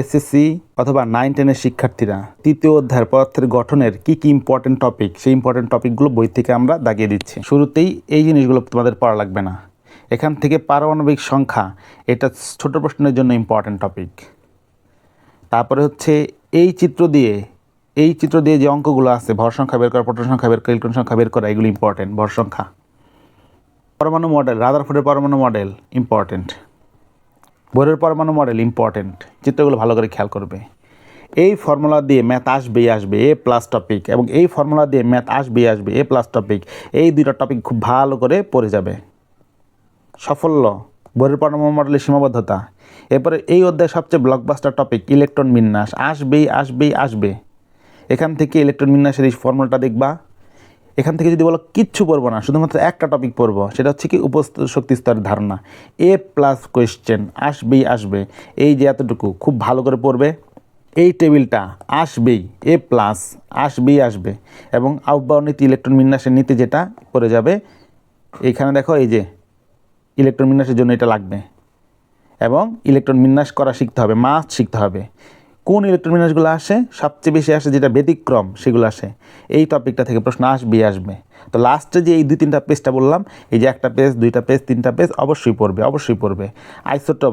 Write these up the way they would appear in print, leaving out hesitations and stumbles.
SSC অথবা 9-10 শিক্ষার্থীরা তৃতীয় অধ্যায়ের পদার্থের গঠনের কি কি ইম্পর্টেন্ট টপিক, সেই ইম্পর্টেন্ট টপিকগুলো বই থেকে আমরা দাগিয়ে দিচ্ছি। শুরুতেই এই জিনিসগুলো তোমাদের পড়া লাগবে না। এখান থেকে পারমাণবিক সংখ্যা, এটা ছোট প্রশ্নের জন্য ইম্পর্টেন্ট টপিক। তারপরে হচ্ছে এই চিত্র দিয়ে যে অঙ্কগুলো আছে, ভর সংখ্যা বের করা, প্রোটন সংখ্যা বের করা, ইলেকট্রন সংখ্যা বের করা, এগুলো ইম্পর্টেন্ট। ভর সংখ্যা, পরমাণু মডেল, রাদারফোর্ডের পরমাণু মডেল ইম্পর্টেন্ট, বোরের পরমাণু মডেল ইম্পর্টেন্ট। চিত্রগুলো ভালো করে খেয়াল করবে। এই ফর্মুলা দিয়ে ম্যাথ আসবেই আসবে, এ প্লাস টপিক, এবং এই ফর্মুলা দিয়ে ম্যাথ আসবেই আসবে, এ প্লাস টপিক। এই দুইটা টপিক খুব ভালো করে পড়ে যাবে। সাফল্য, বোরের পরমাণু মডেলের সীমাবদ্ধতা। এরপরে এই অধ্যায়ে সবচেয়ে ব্লকবাস্টার টপিক ইলেকট্রন বিন্যাস, আসবে। এখান থেকে ইলেকট্রন বিন্যাসের এই ফর্মুলাটা দেখবা। এখান থেকে যদি বলো কিচ্ছু পড়বো না, শুধুমাত্র একটা টপিক পড়বো, সেটা হচ্ছে কি উপস্থিত শক্তি স্তরের ধারণা। এ প্লাস কোয়েশ্চেন আসবে। এই যে এতটুকু খুব ভালো করে পড়বে। এই টেবিলটা আসবেই, এ প্লাস আসবে। এবং আহ্বায়ক নীতি, ইলেকট্রন বিন্যাসের নীতি যেটা পড়ে যাবে। এইখানে দেখো, এই যে ইলেকট্রন বিন্যাসের জন্য এটা লাগবে, এবং ইলেকট্রন বিন্যাস করা শিখতে হবে, মাস্ট শিখতে হবে। কোন ইলেকট্রন বিন্যাসগুলো আসে, সবচেয়ে বেশি আসে যেটা ব্যতিক্রম, সেগুলো আসে। এই টপিকটা থেকে প্রশ্ন আসবে। তো লাস্টে যে এই 2-3টা পেজটা বললাম, এই যে একটা পেজ, 2টা পেজ, 3টা পেজ অবশ্যই পড়বে। আইসোটোপ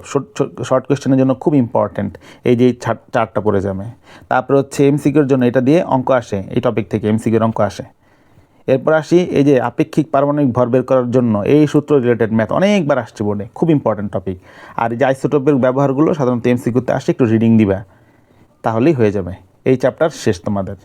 শর্ট কোয়েশ্চেনের জন্য খুব ইম্পর্টেন্ট, এই যে চারটা পড়ে যাবে। তারপরে হচ্ছে এমসিকিউর জন্য এটা দিয়ে অঙ্ক আসে, এই টপিক থেকে এমসিকিউর অঙ্ক আসে। এরপর আসি এই যে আপেক্ষিক পারমাণবিক ভর বের করার জন্য এই সূত্র রিলেটেড ম্যাথ অনেকবার আসছে বোর্ডে, খুব ইম্পর্টেন্ট টপিক। আর এই যে আইসোটোপের ব্যবহারগুলো সাধারণত এমসিকিউতে আসে, একটু রিডিং দিবা, তাহলেই হয়ে যাবে। এই চ্যাপ্টার শেষ তোমাদের।